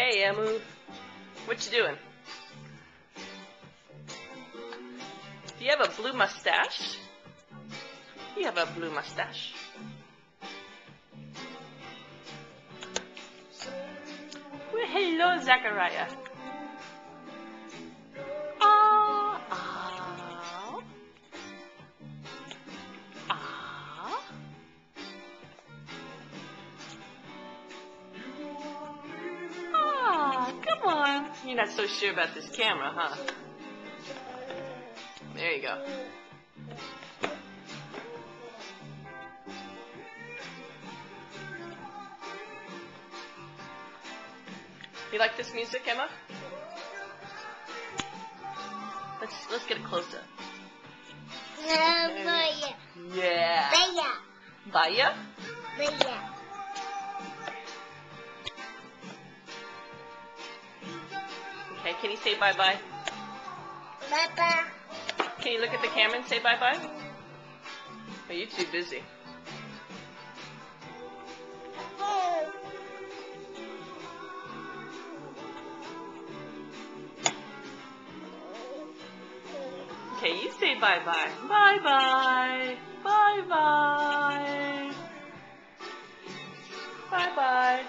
Hey, Emu. What you doing? Do you have a blue mustache? You have a blue mustache. Well, hello, Zachariah. Ah, ah. Ah. Ah, come on. You're not so sure about this camera, huh? There you go. You like this music, Emma? Let's get it closer. Baya. Yeah. Baya. Baya? Baya. Okay, can you say bye-bye? Baba. Can you look at the camera and say bye-bye? Are you too busy? Okay, you say bye-bye. Bye-bye. Bye-bye. Bye-bye.